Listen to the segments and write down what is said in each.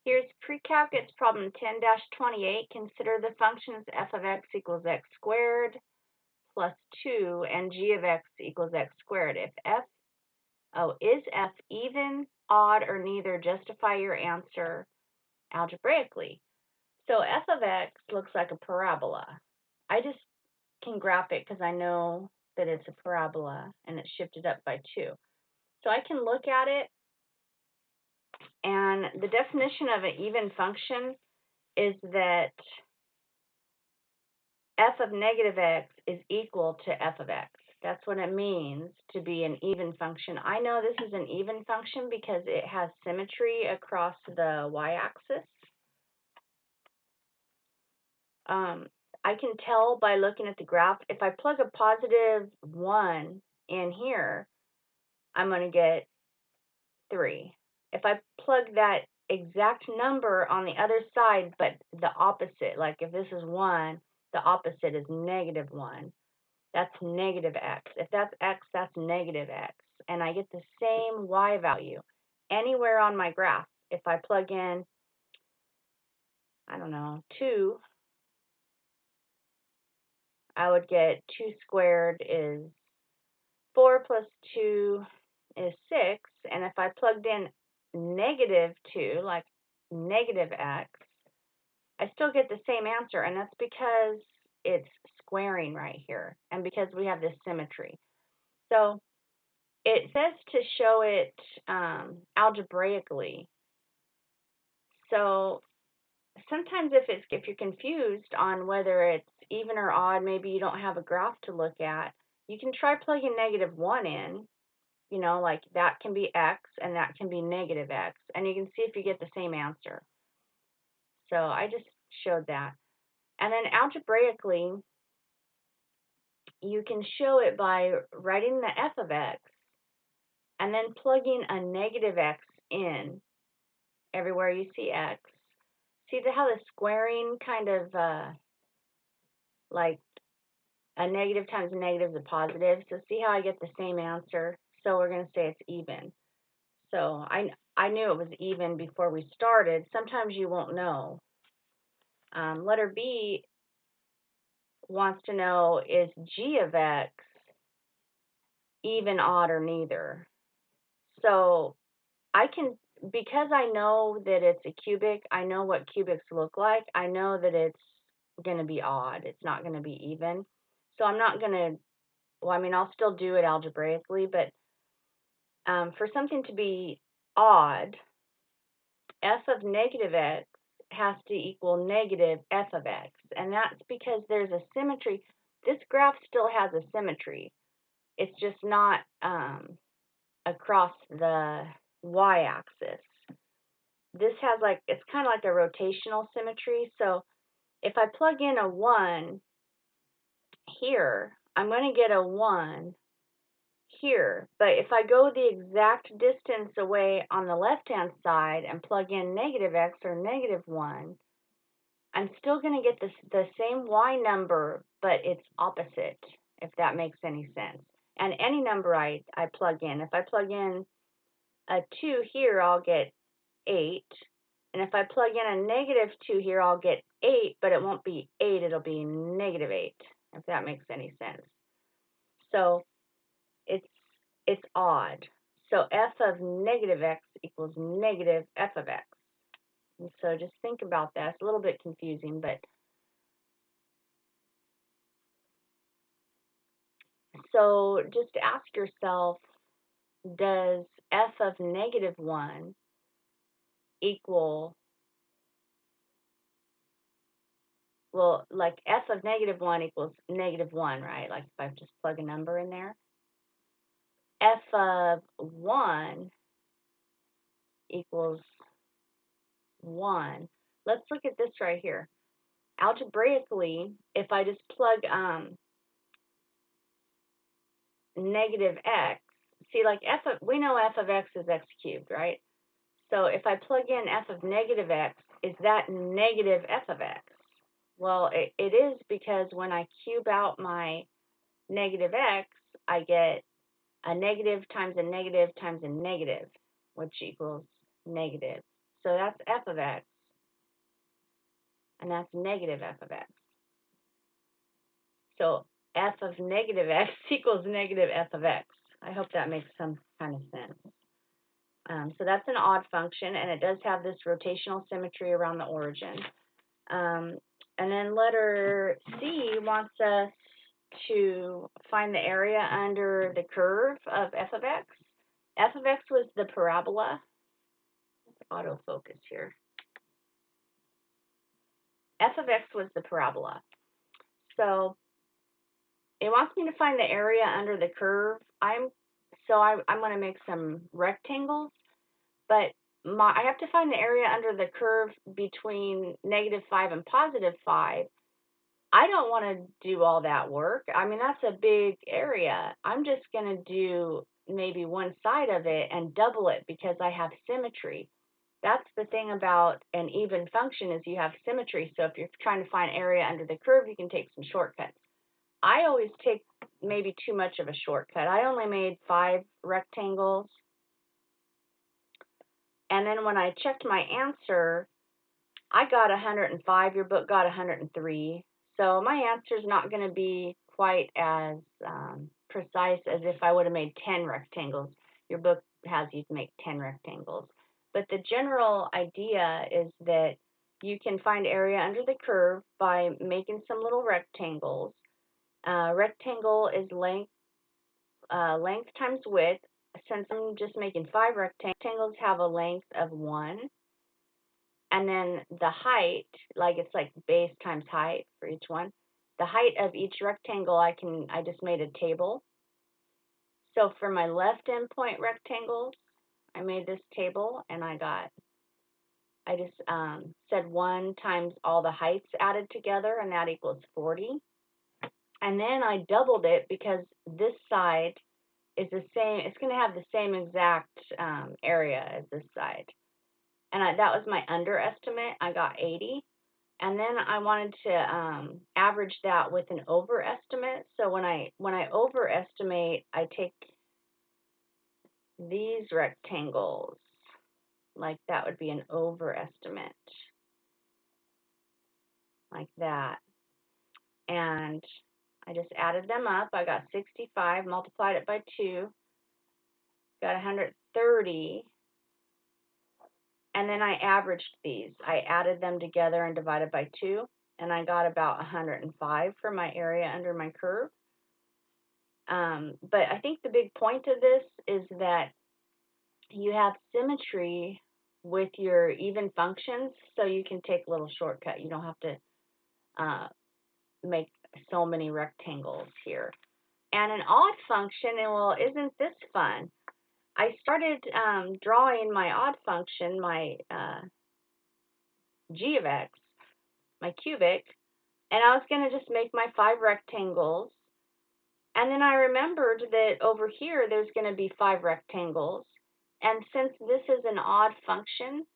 Here's pre-calc. It's problem 10-28. Consider the functions f of x equals x squared plus 2 and g of x equals x squared. If is f even, odd, or neither, justify your answer algebraically. So f of x looks like a parabola. I just can graph it because I know that it's a parabola and it's shifted up by 2. So I can look at it, and the definition of an even function is that f of negative x is equal to f of x. That's what it means to be an even function. I know this is an even function because it has symmetry across the y-axis. I can tell by looking at the graph, if I plug a positive 1 in here, I'm going to get 3. If I plug that exact number on the other side, but the opposite, like if this is 1, the opposite is negative 1. That's negative x. If that's x, that's negative x. And I get the same y value anywhere on my graph. If I plug in, I don't know, 2, I would get 2 squared is 4 plus 2 is 6. And if I plugged in negative 2, like negative x, I still get the same answer. And that's because it's squaring right here and because we have this symmetry. So it says to show it algebraically. So sometimes if you're confused on whether it's even or odd, maybe you don't have a graph to look at, you can try plugging negative 1 in. You know, like that can be x and that can be negative x, and you can see if you get the same answer. So I just showed that. And then algebraically, you can show it by writing the f of x and then plugging a negative x in everywhere you see x. See how the squaring kind of like a negative times a negative is a positive. So see how I get the same answer? So we're going to say it's even. So I knew it was even before we started. Sometimes you won't know. Letter B wants to know, is g of x even, odd, or neither? So I can, because I know that it's a cubic, I know what cubics look like. I know that it's going to be odd. It's not going to be even. So I'm not going to, well, I mean, I'll still do it algebraically, but for something to be odd, f of negative x has to equal negative f of x. And that's because there's a symmetry. This graph still has a symmetry. It's just not across the y-axis. This has like, it's kind of like a rotational symmetry. So if I plug in a 1 here, I'm going to get a 1 here. But if I go the exact distance away on the left-hand side and plug in negative x or negative 1, I'm still going to get the same y number, but it's opposite, if that makes any sense. And any number I plug in, if I plug in a 2 here, I'll get 8. And if I plug in a negative 2 here, I'll get 8, but it won't be 8, it'll be negative 8, if that makes any sense. So it's odd. So f of negative x equals negative f of x. And so just think about that. It's a little bit confusing, but so just ask yourself, does f of negative 1 equal, well, like f of negative 1 equals negative 1, right? Like if I just plug a number in there. F of 1 equals 1. Let's look at this right here. Algebraically, if I just plug negative x, see, like we know f of x is x cubed, right? So if I plug in f of negative x, is that negative f of x? Well, it is, because when I cube out my negative x, I get a negative times a negative times a negative, which equals negative. So that's f of x, and that's negative f of x. So f of negative x equals negative f of x. I hope that makes some kind of sense. So that's an odd function, and it does have this rotational symmetry around the origin. And then letter C wants us to find the area under the curve of f of x. F of x was the parabola. Autofocus here. F of x was the parabola. So it wants me to find the area under the curve. I'm going to make some rectangles, but I have to find the area under the curve between -5 and +5. I don't want to do all that work. I mean, that's a big area. I'm just going to do maybe one side of it and double it because I have symmetry. That's the thing about an even function is you have symmetry. So if you're trying to find area under the curve, you can take some shortcuts. I always take maybe too much of a shortcut. I only made 5 rectangles. And then when I checked my answer, I got 105. Your book got 103. So my answer is not going to be quite as precise as if I would have made 10 rectangles. Your book has you make 10 rectangles. But the general idea is that you can find area under the curve by making some little rectangles. Rectangle is length times width. Since I'm just making 5 rectangles, have a length of 1. And then the height, like it's like base times height for each one. The height of each rectangle, I just made a table. So for my left endpoint rectangles, I made this table, and I just said 1 times all the heights added together, and that equals 40. And then I doubled it because this side is the same. It's going to have the same exact area as this side. And that was my underestimate. I got 80. And then I wanted to average that with an overestimate. So when I overestimate, I take these rectangles. Like that would be an overestimate. Like that. And I just added them up. I got 65, multiplied it by 2, got 130. And then I averaged these. I added them together and divided by 2, and I got about 105 for my area under my curve. But I think the big point of this is that you have symmetry with your even functions, so you can take a little shortcut. You don't have to make so many rectangles here. And an odd function, and well, isn't this fun? I started drawing my odd function, my g of x, my cubic, and I was going to just make my 5 rectangles. And then I remembered that over here there's going to be 5 rectangles. And since this is an odd function,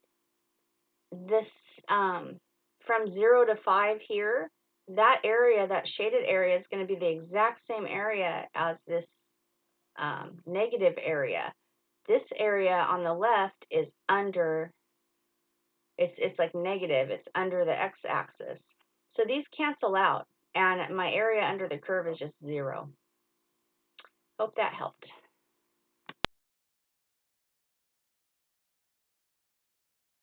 this from 0 to 5 here, that area, that shaded area, is going to be the exact same area as this negative area. This area on the left is under, it's like negative, it's under the x-axis. So these cancel out, and my area under the curve is just 0. Hope that helped.